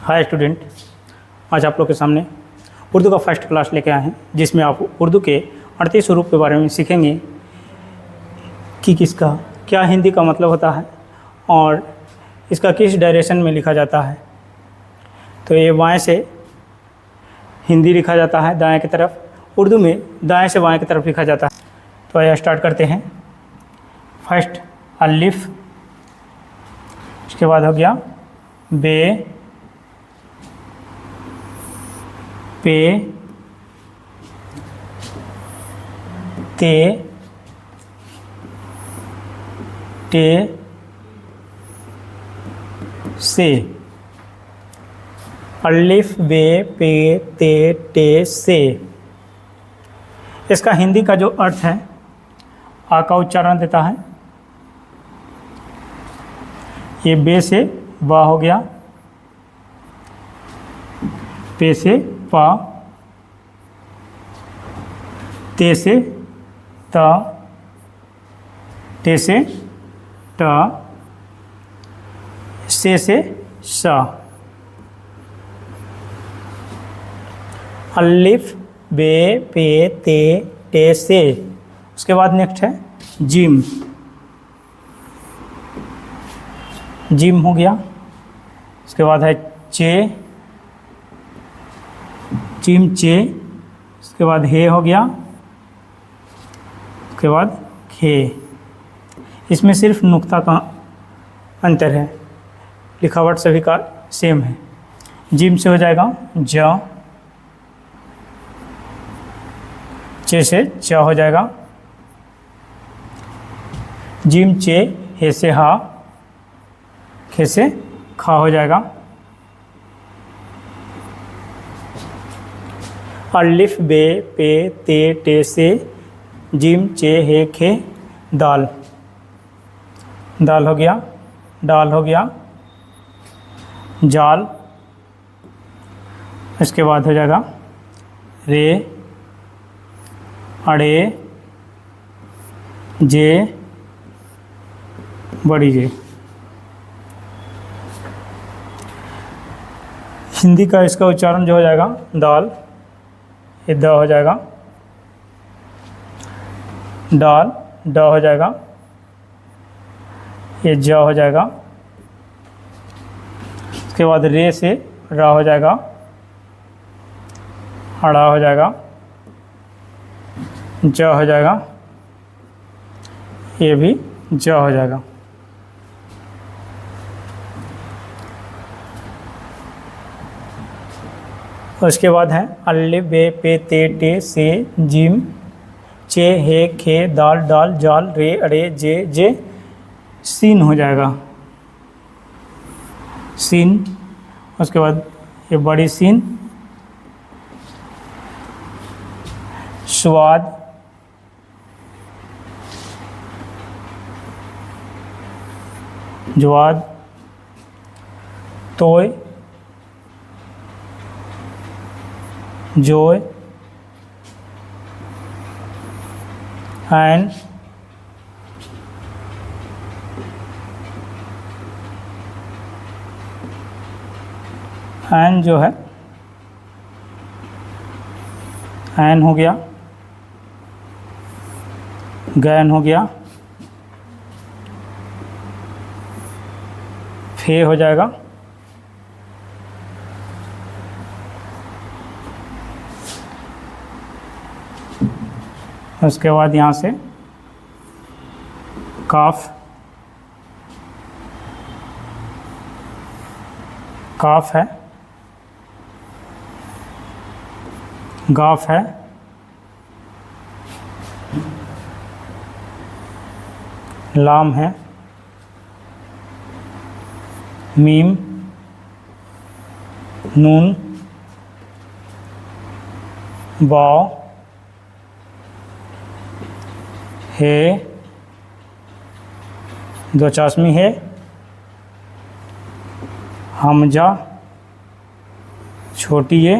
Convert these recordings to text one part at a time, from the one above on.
Hi student, आज आप लोग के सामने उर्दू का फर्स्ट क्लास लेके आए हैं, जिसमें आप उर्दू के 38 रूप के बारे में सीखेंगे कि किसका क्या हिंदी का मतलब होता है और इसका किस डायरेक्शन में लिखा जाता है। तो ये बाएं से हिंदी लिखा जाता है दाएं की तरफ, उर्दू में दाएं से बाएं की तरफ लिखा जाता है। तो आइए स्टार्ट करते हैं। फर्स्ट अलिफ, उसके बाद हो गया बे, पे, ते, टे, से। अलिफ बे पे ते टे से। इसका हिंदी का जो अर्थ है, आ का उच्चारण देता है। ये बे से बा हो गया, पे से पा, ते से ता, टे से टा, से सा। अलिफ बे पे ते टे से। उसके बाद नेक्स्ट है जिम। जिम हो गया। उसके बाद है चे, जिम चे। उसके बाद हे हो गया। उसके बाद खे। इसमें सिर्फ नुक्ता का अंतर है, लिखावट सभी का सेम है। जिम से हो जाएगा ज, चे से च हो जाएगा। जिम चे, हे से हा, खे से खा हो जाएगा। अलिफ बे पे ते टे से, जिम चे हे खे दाल। दाल हो गया। डाल हो गया जाल। इसके बाद हो जाएगा रे, अड़े, जे, बड़ी जे। हिंदी का इसका उच्चारण जो हो जाएगा दाल, ये द हो जाएगा। डाल, ड हो जाएगा। ये ज हो जाएगा। उसके बाद रे से रा हो जाएगा, अड़ा हो जाएगा, ज हो जाएगा। ये भी ज हो जाएगा। उसके बाद है अलिफ बे पे ते टे से, जिम चे हे खे दाल डाल जाल रे अड़े जे जे। सीन हो जाएगा, सीन। उसके बाद ये बड़ी सीन, स्वाद, जवाद, तोय, जोय, एन जो है एन हो गया, गैन हो गया, फे हो जाएगा। उसके बाद यहाँ से काफ, काफ है, गाफ है, लाम है, मीम, नून, वाव, हे, दो चाशमी है, हमजा, छोटी है,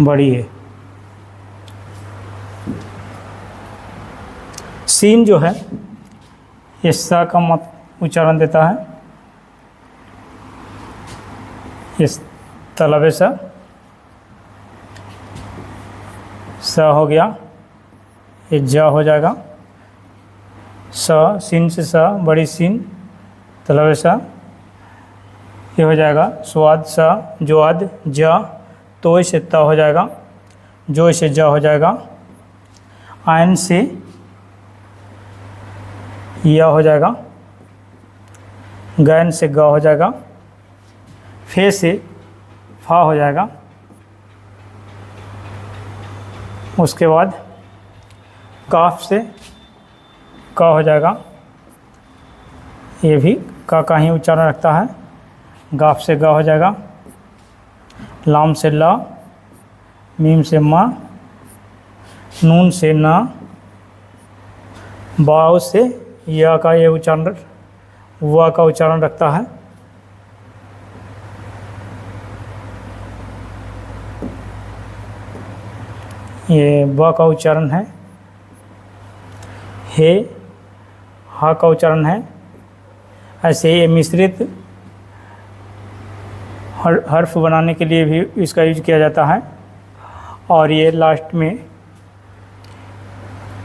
बड़ी है। सीन जो है ये सा का मत उच्चारण देता है। इस तलबे स हो गया, ये ज हो जाएगा, सीन से स, बड़ी सीन, तलबे स, ये हो जाएगा स्वाद स, जोआद ज, तो से त हो जाएगा, जो से ज हो जाएगा, आयन से य हो जाएगा, गैन से ग हो जाएगा, फे से फा हो जाएगा, उसके बाद काफ से क हो जाएगा, ये भी का ही उच्चारण रखता है, गाफ से ग हो जाएगा, लाम से ल, मीम से म, नून से न, वाव से या का ये उच्चारण, व का उच्चारण रखता है, ये ब का उच्चारण है, हे हा का उच्चारण है। ऐसे ये मिश्रित हर्फ बनाने के लिए भी इसका यूज किया जाता है। और ये लास्ट में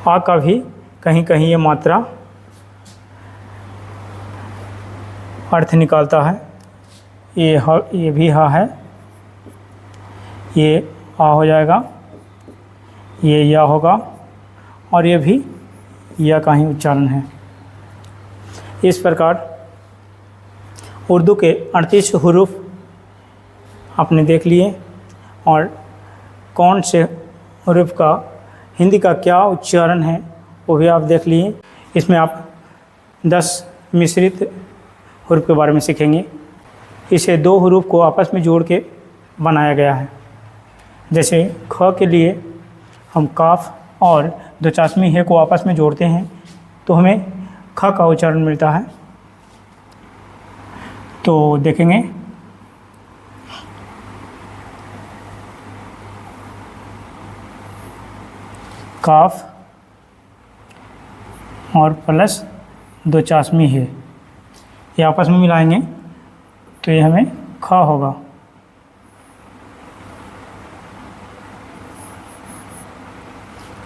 आ का भी कहीं कहीं ये मात्रा अर्थ निकालता है। ये भी हा है, ये आ हो जाएगा, ये या होगा, और ये भी या का ही उच्चारण है। इस प्रकार उर्दू के 38 हरूफ आपने देख लिए, और कौन से हरूफ का हिंदी का क्या उच्चारण है वो भी आप देख लिए। इसमें आप 10 मिश्रित हरूफ के बारे में सीखेंगे। इसे 2 हरूफ को आपस में जोड़ के बनाया गया है। जैसे ख के लिए हम काफ और 2 चाशमी है को आपस में जोड़ते हैं तो हमें ख का उच्चारण मिलता है। तो देखेंगे काफ और प्लस 2 चाशमी है, ये आपस में मिलाएंगे तो ये हमें ख होगा।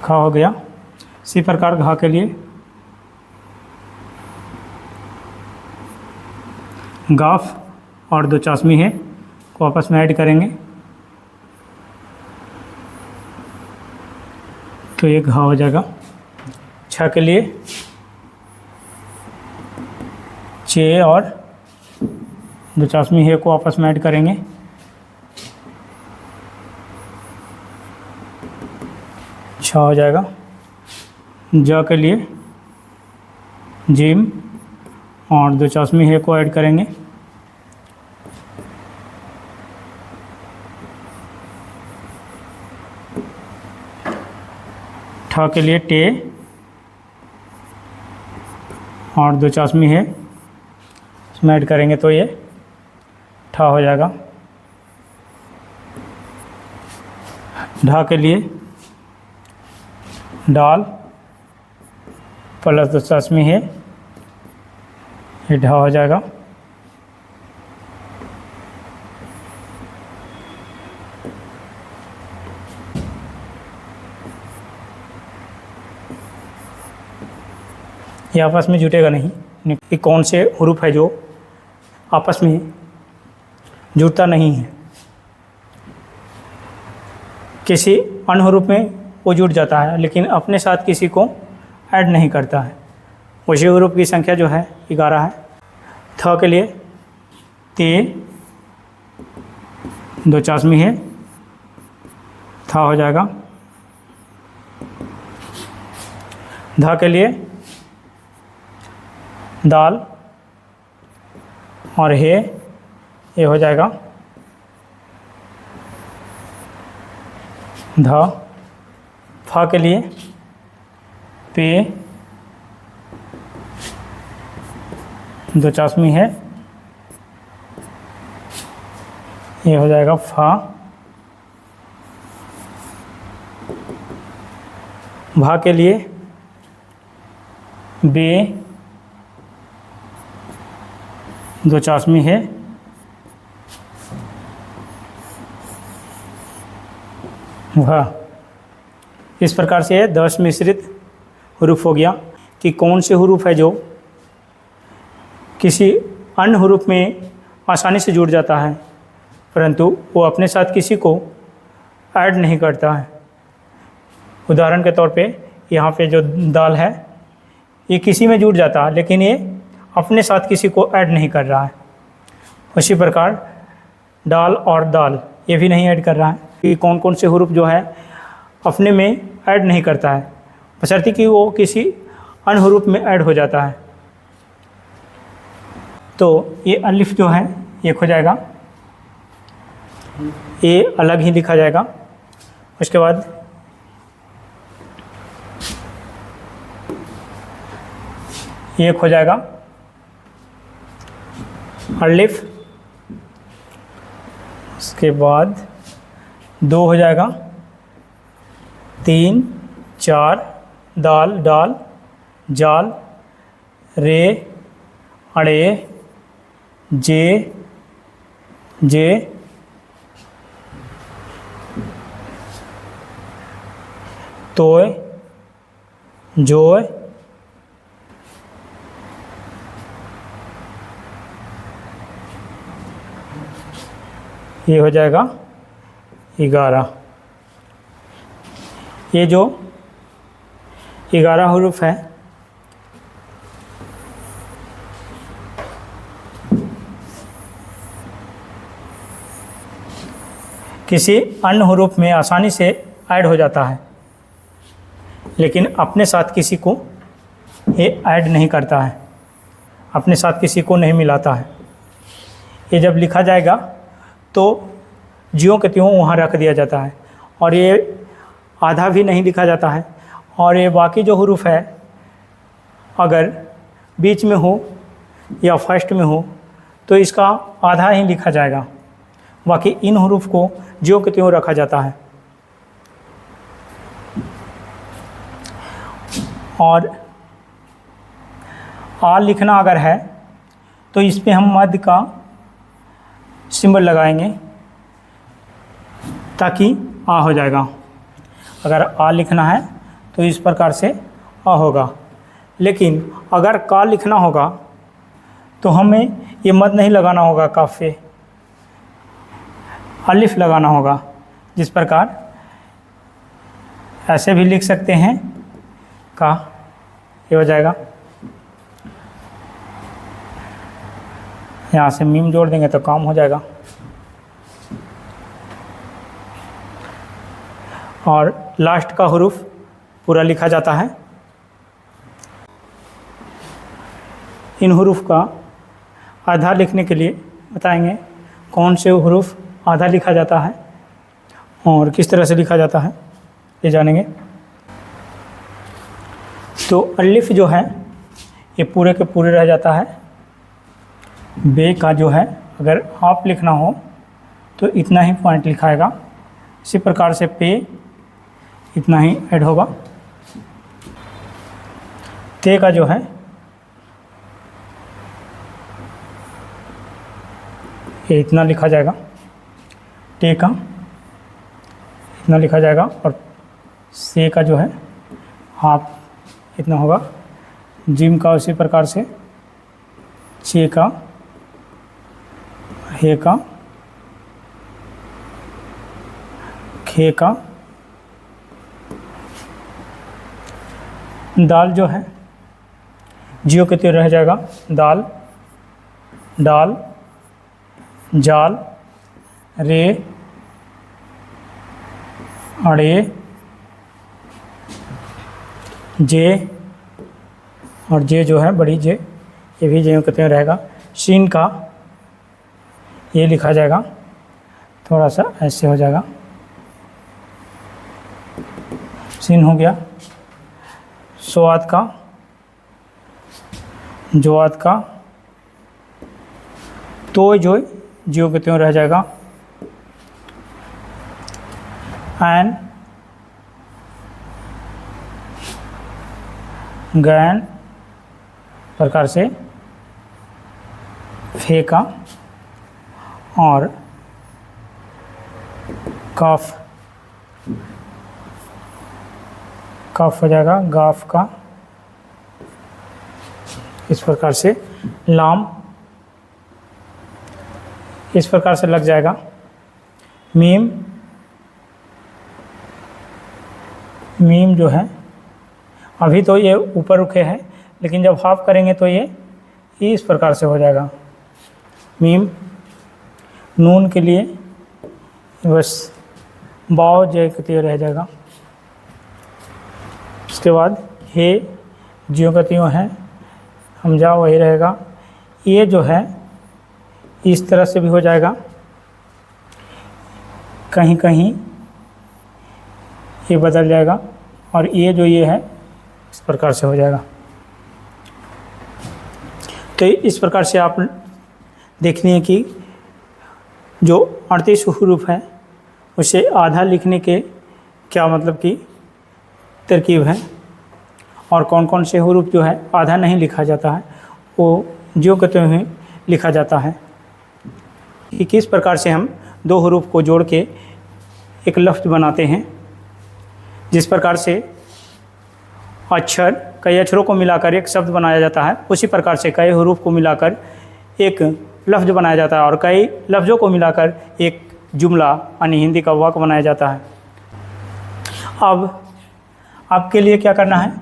ख हो गया। इसी प्रकार घा के लिए गाफ और 2 चाशमी है को आपस में ऐड करेंगे तो ये घा हो जाएगा। छ के लिए चे और 2 चाशमी है को आपस में ऐड करेंगे छ हो जाएगा। ज के लिए जिम और 2 चाशमी है को ऐड करेंगे ठ के लिए टे और 2 चाशमी है इसमें ऐड करेंगे तो ये ठ हो जाएगा। ढा के लिए डाल प्लस 2 चाशमी है ये ढा हो जाएगा। ये आपस में जुटेगा नहीं। ये कौन से हरूफ है जो आपस में जुड़ता नहीं है। किसी अन्य हरूफ में वो जुड़ जाता है लेकिन अपने साथ किसी को ऐड नहीं करता है। उसी हरूफ की संख्या जो है 11 है। थ के लिए ते 2 चाशमी है था हो जाएगा। धा के लिए दाल और हे ये हो जाएगा। धा फा के लिए पे 2 चाशमी है ये हो जाएगा फा। भा के लिए बे 2 चाशमी है वह। इस प्रकार से 10 मिश्रित हरूफ हो गया कि कौन से हरूफ है जो किसी अन्य हरूफ में आसानी से जुड़ जाता है परंतु वो अपने साथ किसी को ऐड नहीं करता है। उदाहरण के तौर पे यहाँ पे जो दाल है ये किसी में जुड़ जाता है लेकिन ये अपने साथ किसी को ऐड नहीं कर रहा है। उसी प्रकार डाल और दाल ये भी नहीं ऐड कर रहा है कि कौन कौन से हरूफ जो है अपने में ऐड नहीं करता है बशर्ते कि वो किसी अन्य हरूफ में ऐड हो जाता है। तो ये अलिफ जो है एक हो जाएगा, ये अलग ही लिखा जाएगा। उसके बाद एक हो जाएगा अलिफ, उसके बाद 2 हो जाएगा, 3 4 दाल डाल जाल रे अड़े जे जे तोय जोय ये हो जाएगा 11। ये जो 11 हरूफ है किसी अन्य हरूफ में आसानी से ऐड हो जाता है लेकिन अपने साथ किसी को ये ऐड नहीं करता है, अपने साथ किसी को नहीं मिलाता है। ये जब लिखा जाएगा तो ज्यों के त्यों वहाँ रख दिया जाता है और ये आधा भी नहीं लिखा जाता है। और ये बाकी जो हरूफ है अगर बीच में हो या फर्स्ट में हो तो इसका आधा ही लिखा जाएगा, बाकी इन हरूफ को ज्यों के त्यों रखा जाता है। और आ लिखना अगर है तो इस पे हम मध्य का सिंबल लगाएंगे ताकि आ हो जाएगा। अगर आ लिखना है तो इस प्रकार से आ होगा, लेकिन अगर का लिखना होगा तो हमें ये मद नहीं लगाना होगा, काफ पे अलिफ लगाना होगा। जिस प्रकार ऐसे भी लिख सकते हैं का, ये हो जाएगा। यहाँ से मीम जोड़ देंगे तो काम हो जाएगा। और लास्ट का हरूफ पूरा लिखा जाता है। इन हरूफ का आधा लिखने के लिए बताएंगे कौन से हरूफ आधा लिखा जाता है और किस तरह से लिखा जाता है, ये जानेंगे। तो अलिफ जो है ये पूरे के पूरे रह जाता है। बे का जो है अगर आप लिखना हो तो इतना ही पॉइंट लिखाएगा। इसी प्रकार से पे इतना ही ऐड होगा। ते का जो है ये इतना लिखा जाएगा, टे का इतना लिखा जाएगा। और से का जो है हाफ इतना होगा। जिम का उसी प्रकार से, चे का, हे का, खे का। दाल जो है जियो के त्यों रह जाएगा। दाल डाल जाल रे अड़े जे, और जे जो है बड़ी जे, ये भी जे के त्यों रहेगा। शीन का ये लिखा जाएगा, थोड़ा सा ऐसे हो जाएगा, सीन हो गया। स्वाद का, जोआत का, तो जो जियो के त्यों रह जाएगा। एन गैन प्रकार से फे का, और काफ कफ हो जाएगा, गाफ का, इस प्रकार से लाम इस प्रकार से लग जाएगा। मीम, मीम जो है अभी तो ये ऊपर रुके हैं, लेकिन जब हाफ करेंगे तो ये इस प्रकार से हो जाएगा। मीम, नून के लिए बस बाव जय कतिय रह जाएगा। उसके बाद हे ज्यों का त्यों है, हम जाओ वही रहेगा। ये जो है इस तरह से भी हो जाएगा, कहीं कहीं ये बदल जाएगा, और ये जो ये है इस प्रकार से हो जाएगा। तो इस प्रकार से आप देखनी है कि जो 38 हुरूफ है उसे आधा लिखने के क्या मतलब कि तरकीब है, और कौन कौन से हुरूफ जो है आधा नहीं लिखा जाता है, वो ज्यों कहते हुए लिखा जाता है। कि किस प्रकार से हम दो हुरूफ को जोड़ के एक लफ्ज़ बनाते हैं। जिस प्रकार से अक्षर, कई अक्षरों को मिलाकर एक शब्द बनाया जाता है, उसी प्रकार से कई हुरूफ को मिलाकर एक लफ्ज़ बनाया जाता है, और कई लफ्ज़ों को मिलाकर एक जुमला यानी हिंदी का वाक्य बनाया जाता है। अब आपके लिए क्या करना है,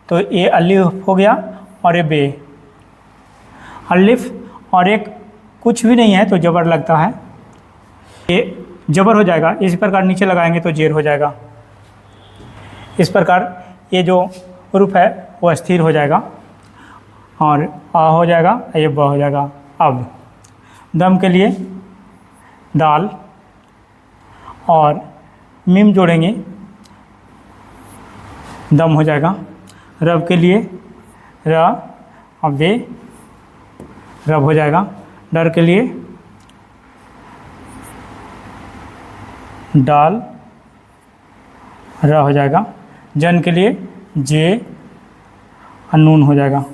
तो ये अलिफ हो गया और ये बे। अलिफ और एक कुछ भी नहीं है तो जबर लगता है, ये जबर हो जाएगा। इसी प्रकार नीचे लगाएंगे तो जेर हो जाएगा। इस प्रकार ये जो हुरूफ है वो स्थिर हो जाएगा, और आ हो जाएगा, ये ब हो जाएगा। अब दम के लिए दाल और मीम जोड़ेंगे, दम हो जाएगा। रब के लिए र और बे, रब हो जाएगा। डर के लिए डाल, र हो जाएगा। जन के लिए जे और नून हो जाएगा।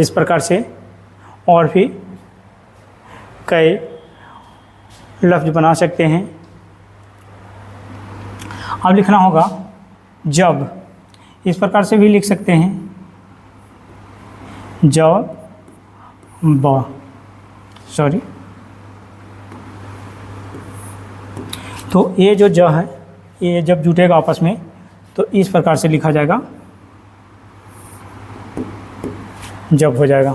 इस प्रकार से और भी कई लफ्ज़ बना सकते हैं। अब लिखना होगा जब, इस प्रकार से भी लिख सकते हैं, जब ब, सॉरी। तो ये जो ज है ये जब जुटेगा आपस में तो इस प्रकार से लिखा जाएगा, जब हो जाएगा।